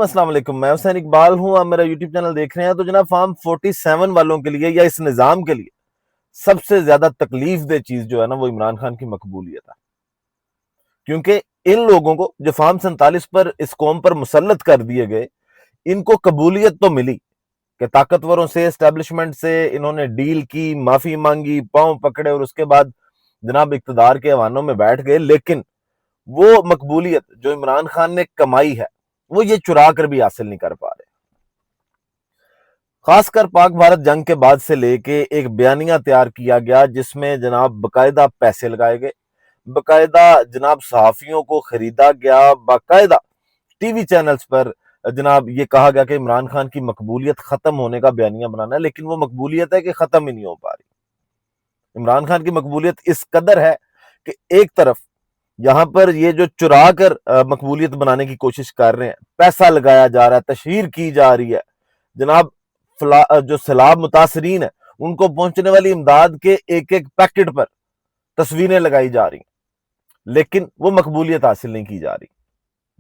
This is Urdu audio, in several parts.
السلام علیکم، میں حسین اقبال ہوں. آپ میرا یوٹیوب چینل دیکھ رہے ہیں. تو جناب فارم 47 والوں کے لیے یا اس نظام کے لیے سب سے زیادہ تکلیف دہ چیز جو ہے نا وہ عمران خان کی مقبولیت ہے. کیونکہ ان لوگوں کو جو فارم 47 پر اس قوم پر مسلط کر دیے گئے، ان کو قبولیت تو ملی کہ طاقتوروں سے، اسٹیبلشمنٹ سے انہوں نے ڈیل کی، معافی مانگی، پاؤں پکڑے اور اس کے بعد جناب اقتدار کے ایوانوں میں بیٹھ گئے. لیکن وہ مقبولیت جو عمران خان نے کمائی ہے وہ یہ چرا کر بھی حاصل نہیں کر پا رہے. خاص کر پاک بھارت جنگ کے بعد سے لے کے ایک بیانیہ تیار کیا گیا جس میں جناب باقاعدہ پیسے لگائے گئے، باقاعدہ جناب صحافیوں کو خریدا گیا، باقاعدہ ٹی وی چینلز پر جناب یہ کہا گیا کہ عمران خان کی مقبولیت ختم ہونے کا بیانیہ بنانا ہے. لیکن وہ مقبولیت ہے کہ ختم ہی نہیں ہو پا رہی. عمران خان کی مقبولیت اس قدر ہے کہ ایک طرف یہاں پر یہ جو چرا کر مقبولیت بنانے کی کوشش کر رہے ہیں، پیسہ لگایا جا رہا ہے، تشہیر کی جا رہی ہے، جناب جو سیلاب متاثرین ہیں ان کو پہنچنے والی امداد کے ایک ایک پیکٹ پر تصویریں لگائی جا رہی ہیں، لیکن وہ مقبولیت حاصل نہیں کی جا رہی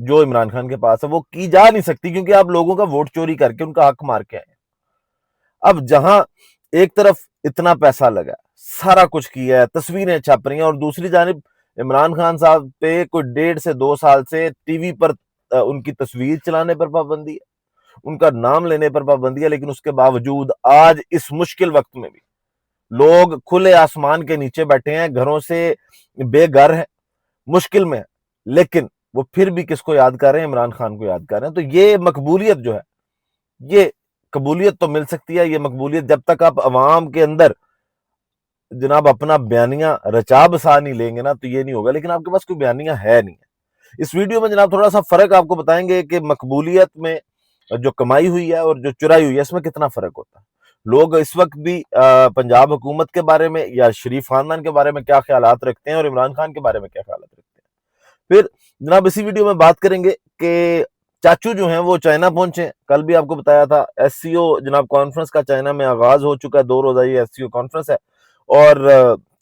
جو عمران خان کے پاس ہے. وہ کی جا نہیں سکتی کیونکہ آپ لوگوں کا ووٹ چوری کر کے ان کا حق مار کے آئے. اب جہاں ایک طرف اتنا پیسہ لگا، سارا کچھ کیا ہے، تصویریں چھپ رہی ہیں، اور دوسری جانب عمران خان صاحب پہ کوئی 1.5 سے 2 سال سے ٹی وی پر ان کی تصویر چلانے پر پابندی ہے، ان کا نام لینے پر پابندی ہے. لیکن اس کے باوجود آج اس مشکل وقت میں بھی لوگ کھلے آسمان کے نیچے بیٹھے ہیں، گھروں سے بے گھر ہیں، مشکل میں ہیں، لیکن وہ پھر بھی کس کو یاد کر رہے ہیں؟ عمران خان کو یاد کر رہے ہیں. تو یہ مقبولیت جو ہے، یہ قبولیت تو مل سکتی ہے، یہ مقبولیت جب تک آپ عوام کے اندر جناب اپنا بیانیہ رچا بسا نہیں لیں گے نا تو یہ نہیں ہوگا. لیکن آپ کے پاس کوئی بیانیہ ہے نہیں ہے. اس ویڈیو میں جناب تھوڑا سا فرق آپ کو بتائیں گے کہ مقبولیت میں جو کمائی ہوئی ہے اور جو چرائی ہوئی ہے اس میں کتنا فرق ہوتا ہے. لوگ اس وقت بھی پنجاب حکومت کے بارے میں یا شریف خاندان کے بارے میں کیا خیالات رکھتے ہیں اور عمران خان کے بارے میں کیا خیالات رکھتے ہیں. پھر جناب اسی ویڈیو میں بات کریں گے کہ چاچو جو ہیں وہ چائنا پہنچے. کل بھی آپ کو بتایا تھا ایس سی او جناب کانفرنس کا چائنا میں آغاز ہو چکا ہے، 2 روزہ یہ ایس سی او کانفرنس ہے، اور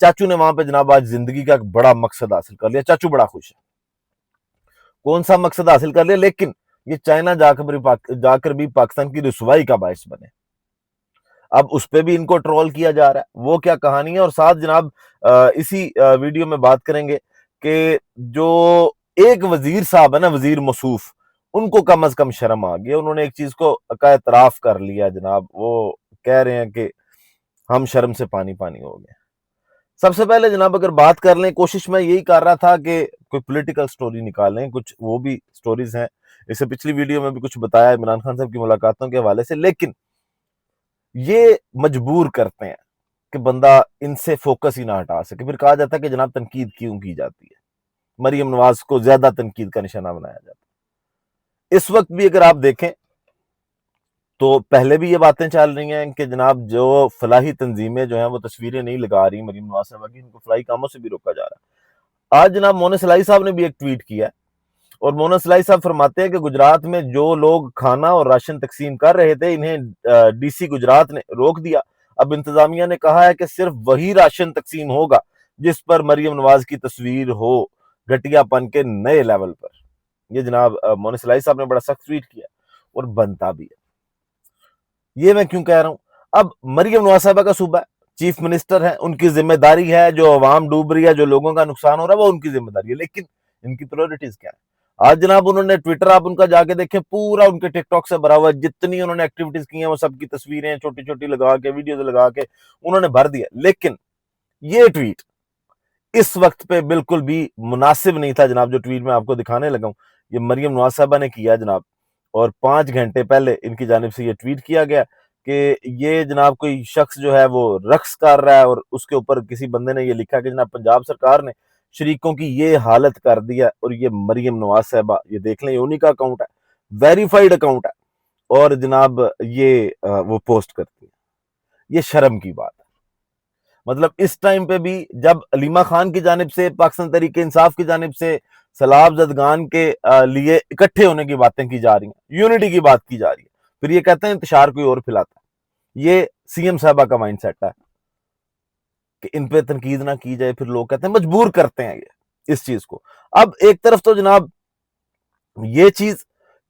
چاچو نے وہاں پہ جناب آج زندگی کا ایک بڑا مقصد حاصل کر لیا. چاچو بڑا خوش ہے. کون سا مقصد حاصل کر لیا؟ لیکن یہ چائنا جا کر بھی پاکستان کی رسوائی کا باعث بنے. اب اس پہ بھی ان کو ٹرول کیا جا رہا ہے، وہ کیا کہانی ہے. اور ساتھ جناب اسی ویڈیو میں بات کریں گے کہ جو ایک وزیر صاحب ہے نا، وزیر موصوف، ان کو کم از کم شرم آ گئی. انہوں نے ایک چیز کو کا اعتراف کر لیا جناب. وہ کہہ رہے ہیں کہ ہم شرم سے پانی پانی ہو گئے. سب سے پہلے جناب اگر بات کر لیں، کوشش میں یہی کر رہا تھا کہ کوئی پولیٹیکل سٹوری نکالیں، کچھ وہ بھی سٹوریز ہیں، اس سے پچھلی ویڈیو میں بھی کچھ بتایا عمران خان صاحب کی ملاقاتوں کے حوالے سے. لیکن یہ مجبور کرتے ہیں کہ بندہ ان سے فوکس ہی نہ ہٹا سکے. پھر کہا جاتا ہے کہ جناب تنقید کیوں کی جاتی ہے، مریم نواز کو زیادہ تنقید کا نشانہ بنایا جاتا ہے. اس وقت بھی اگر آپ دیکھیں تو پہلے بھی یہ باتیں چل رہی ہیں کہ جناب جو فلاحی تنظیمیں جو ہیں وہ تصویریں نہیں لگا رہی مریم نواز صاحبہ کی، ان کو فلاحی کاموں سے بھی روکا جا رہا ہے. آج جناب مونا سلائی صاحب نے بھی ایک ٹویٹ کیا ہے، اور مونا سلائی صاحب فرماتے ہیں کہ گجرات میں جو لوگ کھانا اور راشن تقسیم کر رہے تھے انہیں ڈی سی گجرات نے روک دیا. اب انتظامیہ نے کہا ہے کہ صرف وہی راشن تقسیم ہوگا جس پر مریم نواز کی تصویر ہو، گھٹیا پن کے نئے لیول پر. یہ جناب مونا سلائی صاحب نے بڑا سخت ٹویٹ کیا اور بنتا بھی ہے. یہ میں کیوں کہہ رہا ہوں؟ اب مریم نواز صاحبہ کا صوبہ ہے، چیف منسٹر ہے، ان کی ذمہ داری ہے، جو عوام ڈوب رہی ہے، جو لوگوں کا نقصان ہو رہا ہے وہ ان کی ذمہ داری ہے. لیکن ان کی پریورٹیز کیا ہے؟ آج جناب انہوں نے ٹویٹر آپ ان کا جا کے دیکھیں پورا ان کے ٹک ٹاک سے بھرا ہوا ہے. جتنی انہوں نے ایکٹیویٹیز کی ہیں وہ سب کی تصویریں چھوٹی چھوٹی لگا کے، ویڈیوز لگا کے انہوں نے بھر دیا. لیکن یہ ٹویٹ اس وقت پہ بالکل بھی مناسب نہیں تھا جناب. جو ٹویٹ میں آپ کو دکھانے لگا ہوں یہ مریم نواز صاحبہ نے کیا جناب، اور 5 گھنٹے پہلے ان کی جانب سے یہ ٹویٹ کیا گیا کہ یہ جناب کوئی شخص جو ہے وہ رقص کر رہا ہے، اور اس کے اوپر کسی بندے نے یہ لکھا کہ جناب پنجاب سرکار نے شریکوں کی یہ حالت کر دیا. اور یہ مریم نواز صاحبہ، یہ دیکھ لیں، انہی کا اکاؤنٹ ہے، ویریفائیڈ اکاؤنٹ ہے، اور جناب یہ وہ پوسٹ کرتی ہے. یہ شرم کی بات ہے. مطلب اس ٹائم پہ بھی جب علیمہ خان کی جانب سے، پاکستان تحریک انصاف کی جانب سے سیلاب زدگان کے لیے اکٹھے ہونے کی باتیں کی جا رہی ہیں، یونٹی کی بات کی جا رہی ہے، پھر یہ کہتے ہیں انتشار کوئی اور پھیلاتا ہے. یہ سی ایم صاحبہ کا مائنڈ سیٹ ہے کہ ان پہ تنقید نہ کی جائے. پھر لوگ کہتے ہیں، مجبور کرتے ہیں یہ اس چیز کو. اب ایک طرف تو جناب یہ چیز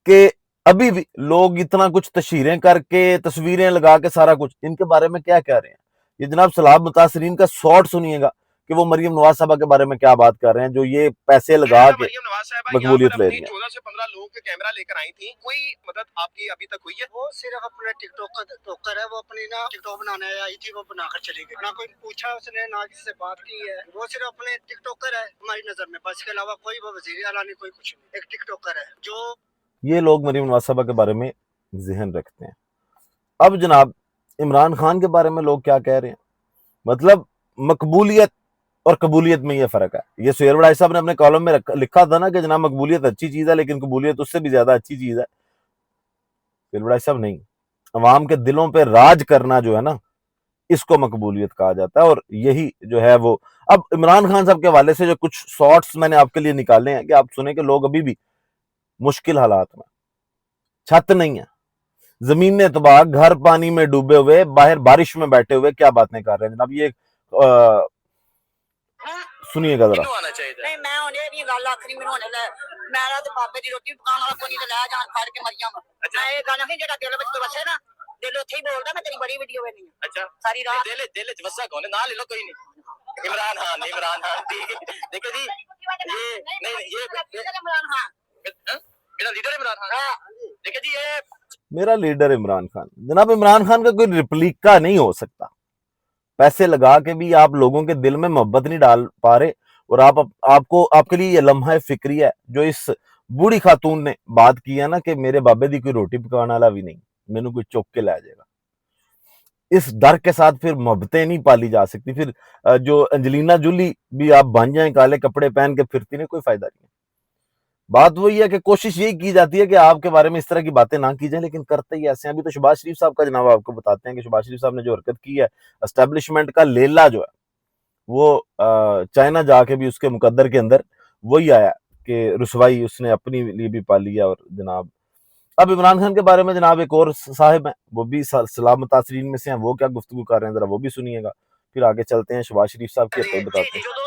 کہ ابھی بھی لوگ اتنا کچھ تشہیریں کر کے تصویریں لگا کے سارا کچھ، ان کے بارے میں کیا کہہ رہے ہیں؟ یہ جناب سیلاب متاثرین کا شارٹ سنیے گا کہ وہ مریم نواز صاحبہ کے بارے میں کیا بات کر رہے ہیں، جو یہ پیسے لگا کے مریم نواز صاحبہ یہاں پر مقبولیت لے اپنی رہی ہیں۔ 14 سے 15 لوگوں کے کیمرہ لے کر آئی تھی، کوئی مدد آپ کی ابھی تک ہوئی ہے؟ وہ صرف اپنے ٹک ٹاکر ہے، وہ اپنی نا ٹک ٹاک بنانے آئی تھی، وہ بنا کر چلی گئی، نہ کوئی پوچھا اس نے، نہ کسی سے بات کی ہے، وہ صرف اپنے ٹک ٹاکر ہے ہماری نظر میں، بس کے علاوہ کوئی وہ وزیر اعلیٰ نہیں، کوئی کچھ نہیں، ایک ٹک ٹاکر ہے جو یہ لوگ مریم نواز صاحبہ کے بارے میں ذہن رکھتے ہیں۔ اب جناب عمران خان کے بارے میں لوگ کیا کہہ رہے ہیں؟ مطلب مقبولیت اور قبولیت میں یہ فرق ہے۔ یہ سہیل بڑائی صاحب نے اپنے کالم میں لکھا تھا نا کہ جناب مقبولیت اچھی چیز ہے لیکن قبولیت اس سے بھی زیادہ اچھی چیز ہے۔ سہیل بڑائی صاحب نہیں، عوام کے دلوں پہ راج کرنا جو ہے نا، اس کو مقبولیت کہا جاتا ہے، اور یہی جو ہے وہ اب عمران خان صاحب کے حوالے سے جو کچھ شارٹس میں نے آپ کے لیے نکالے ہیں کہ آپ سنیں کہ لوگ ابھی بھی مشکل حالات میں، چھت نہیں ہے، زمین نے تباہ، گھر پانی میں ڈوبے ہوئے، باہر بارش میں بیٹھے ہوئے کیا باتیں کر رہے ہیں جناب۔ یہ سنیے گا ذرا۔ نہیں میں ہونے نہیں گل آخری میں ہونے لے میرا تے بابے دی روٹی پکان والا کوئی نہیں، لے جان پھڑ کے مریم میں یہ گل نہیں جڑا دل وچ وسے نا، دل اوتھے ہی بولدا، میں تیری بڑی ویڈیو وینی ہے۔ اچھا ساری رات دل وچ وسا کون ہے؟ نہ لے لو کوئی نہیں، عمران خان ٹھیک دیکھو جی، یہ نہیں یہ عمران خان میرا لیڈر عمران خان، دیکھو جی یہ میرا لیڈر عمران خان، جناب عمران خان کا کوئی ریپلیکا نہیں ہو سکتا۔ پیسے لگا کے بھی آپ لوگوں کے دل میں محبت نہیں ڈال پا رہے، اور آپ کے لیے یہ لمحہ فکری ہے جو اس بوڑھی خاتون نے بات کی ہے نا کہ میرے بابے دی کوئی روٹی پکانا والا بھی نہیں، مینوں کوئی چک کے لے جائے گا۔ اس ڈر کے ساتھ پھر محبتیں نہیں پالی جا سکتی، پھر جو انجلینا جولی بھی آپ بن جائیں کالے کپڑے پہن کے پھرتی نہیں، کوئی فائدہ نہیں ہے۔ بات وہی ہے کہ کوشش یہی کی جاتی ہے کہ آپ کے بارے میں اس طرح کی باتیں نہ کی جائیں، لیکن کرتے ہی ایسے ہیں۔ ابھی تو شہباز شریف صاحب کا جناب آپ کو بتاتے ہیں کہ شہباز شریف صاحب نے جو حرکت کی ہے، اسٹیبلشمنٹ کا لیلا جو ہے وہ چائنا جا کے بھی اس کے مقدر کے اندر وہی آیا کہ رسوائی اس نے اپنی لیے بھی پالی ہے۔ اور جناب اب عمران خان کے بارے میں جناب ایک اور صاحب ہیں، وہ بھی سیلاب متاثرین میں سے ہیں، وہ کیا گفتگو کر رہے ہیں ذرا وہ بھی سنیے گا، پھر آگے چلتے ہیں شہباز شریف صاحب کی حرکت بتاتے ہیں۔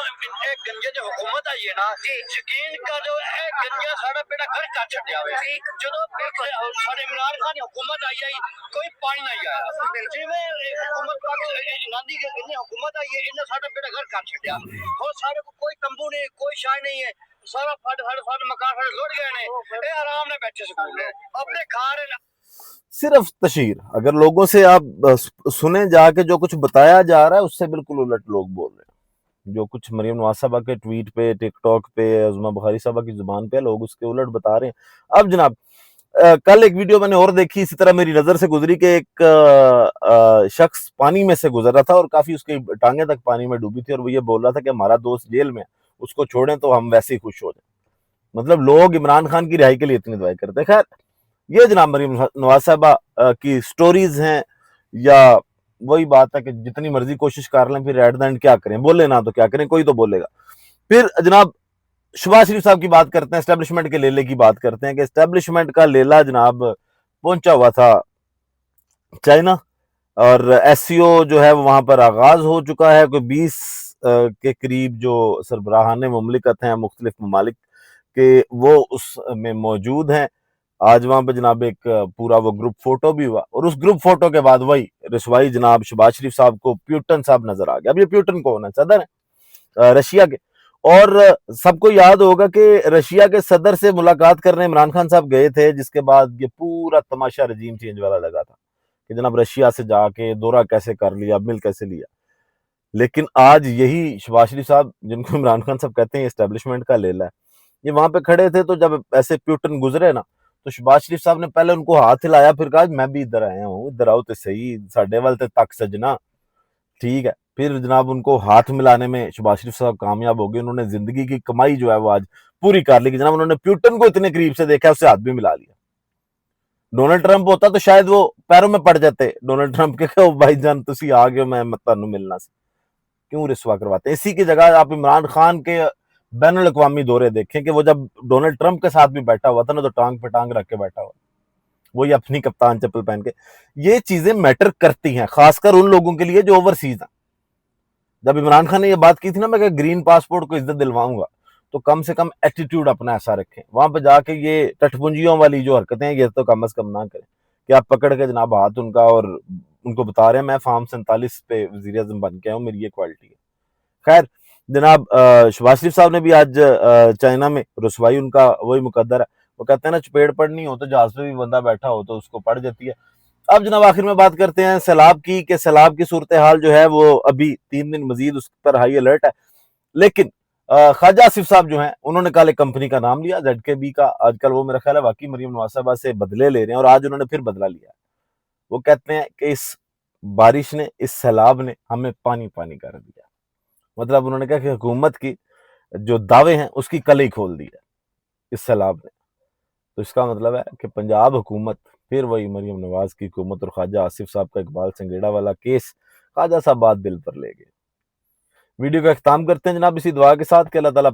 گنجے جو حکومت آئی ہے نا، یقین کا جو ہے گنجا سارا بیٹا گھر کا چھڈیا ہوئے، جدو سارے عمران خان حکومت آئی کوئی پانی نہیں آیا، جی میں حکومت ناندی حکومت آئی ہے، انہیں سارا بیٹا گھر کا چھڈیا، اور سارے کو کوئی تمبو نہیں، کوئی شاہ نہیں ہے، سارا فٹ مکان لٹ گئے نے، آرام نے بیٹھے سکول اپنے کھا رہے ہیں۔ صرف تشہیر، اگر لوگوں سے آپ سنیں جا کے جو کچھ بتایا جا رہا ہے اس سے بالکل الٹ لوگ بول رہے ہیں۔ جو کچھ مریم نواز صاحبہ کے ٹویٹ پہ، ٹک ٹاک پہ، عظمیٰ بخاری صاحبہ کی زبان پہ، لوگ اس کے الٹ بتا رہے ہیں۔ اب جناب کل ایک ویڈیو میں نے اور دیکھی، اسی طرح میری نظر سے گزری کہ ایک شخص پانی میں سے گزر رہا تھا اور کافی اس کی ٹانگیں تک پانی میں ڈوبی تھی، اور وہ یہ بول رہا تھا کہ ہمارا دوست جیل میں ہے، اس کو چھوڑیں تو ہم ویسے ہی خوش ہو جائیں۔ مطلب لوگ عمران خان کی رہائی کے لیے اتنی دعائیں کرتے ہیں۔ خیر یہ جناب مریم نواز صاحبہ کی سٹوریز ہیں، یا وہی بات ہے کہ جتنی مرضی کوشش کر لیں پھر ایٹ دا اینڈ کیا کریں، بولے نہ تو کیا کریں، کوئی تو بولے گا۔ پھر جناب شہباز شریف صاحب کی بات کرتے ہیں، اسٹیبلشمنٹ کے لیلے کی بات کرتے ہیں کہ اسٹیبلشمنٹ کا لیلا جناب پہنچا ہوا تھا چائنا، اور ایس سی او جو ہے وہاں پر آغاز ہو چکا ہے، کوئی 20 کے قریب جو سربراہان مملکت ہیں مختلف ممالک کے، وہ اس میں موجود ہیں۔ آج وہاں پہ جناب ایک پورا وہ گروپ فوٹو بھی ہوا، اور اس گروپ فوٹو کے بعد وہی رسوائی جناب شہباز شریف صاحب کو پیوٹن صاحب نظر آ گیا۔ اب یہ پیوٹن کون ہے؟ صدر ہے رشیا کے، اور سب کو یاد ہوگا کہ رشیا کے صدر سے ملاقات کرنے عمران خان صاحب گئے تھے، جس کے بعد یہ پورا تماشا رجیم چینج والا لگا تھا کہ جناب رشیا سے جا کے دورہ کیسے کر لیا، مل کیسے لیا۔ لیکن آج یہی شہباز شریف صاحب جن کو عمران خان صاحب کہتے ہیں اسٹیبلشمنٹ کا لیلا ہے، یہ وہاں پہ کھڑے تھے، تو جب ایسے پیوٹن گزرے نا تو شہباز شریف صاحب نے پہلے ان کو ہاتھ ہلایا، پھر کہا میں بھی ادھر آیا ہوں، ادھر آؤ تو صحیح، ساڈے وال تے تک سجنا، ٹھیک ہے۔ پھر جناب ان کو ہاتھ ملانے میں شہباز شریف صاحب کامیاب ہو گئے، انہوں نے زندگی کی کمائی جو ہے وہ آج پوری کر لی کہ جناب انہوں نے پیوٹن کو اتنے قریب سے دیکھا، اس سے ہاتھ بھی ملا لیا۔ ڈونلڈ ٹرمپ ہوتا تو شاید وہ پیروں میں پڑ جاتے ڈونلڈ ٹرمپ کے کہ بھائی جان تسی آ گئے، میں تانوں ملنا سے، کیوں رسوا کرواتے ہیں؟ اسی کی جگہ آپ عمران خان کے بین الاقوامی دورے دیکھیں کہ وہ جب ڈونلڈ ٹرمپ کے ساتھ بھی بیٹھا ہوا تھا نا، تو ٹانگ پہ ٹانگ رکھ کے بیٹھا ہوا، وہی اپنی کپتان چپل پہن کے۔ یہ چیزیں میٹر کرتی ہیں، خاص کر ان لوگوں کے لیے جو اوورسیز ہیں۔ جب عمران خان نے یہ بات کی تھی نا، میں کہ گرین پاسپورٹ کو عزت دلواؤں گا، تو کم سے کم ایٹیٹیوڈ اپنا ایسا رکھیں. وہاں پہ جا کے یہ ٹٹپنجیوں والی جو حرکتیں ہیں یہ تو کم از کم نہ کریں کہ آپ پکڑ کے جناب ہاتھ ان کا اور ان کو بتا رہے ہیں میں فارم 47 پہ وزیر اعظم بن کے آیا ہوں, میری یہ کوالٹی ہے. خیر جناب شہباز شریف صاحب نے بھی آج چائنا میں رسوائی ان کا وہی مقدر ہے. وہ کہتے ہیں نا چپیڑ پڑنی ہو تو جہاز پہ بھی بندہ بیٹھا ہو تو اس کو پڑ جاتی ہے. اب جناب آخر میں بات کرتے ہیں سیلاب کی کہ سیلاب کی صورتحال جو ہے وہ ابھی 3 دن مزید اس پر ہائی الرٹ ہے. لیکن خواجہ آصف صاحب جو ہیں انہوں نے کل ایک کمپنی کا نام لیا ZKB کا. آج کل وہ میرا خیال ہے واقعی مریم نواز صاحبہ سے بدلے لے رہے ہیں اور آج انہوں نے پھر بدلہ لیا. وہ کہتے ہیں کہ اس بارش نے, اس سیلاب نے ہمیں پانی پانی کر دیا. مطلب انہوں نے کہا کہ حکومت کی جو دعوے ہیں اس کی کلئی کھول دی ہے اس سیلاب نے. تو اس کا مطلب ہے کہ پنجاب حکومت پھر وہی مریم نواز کی حکومت اور خواجہ آصف صاحب کا اقبال سنگیڑا والا کیس خواجہ صاحب بات دل پر لے گئے. ویڈیو کا اختتام کرتے ہیں جناب اسی دعا کے ساتھ کہ اللہ تعالیٰ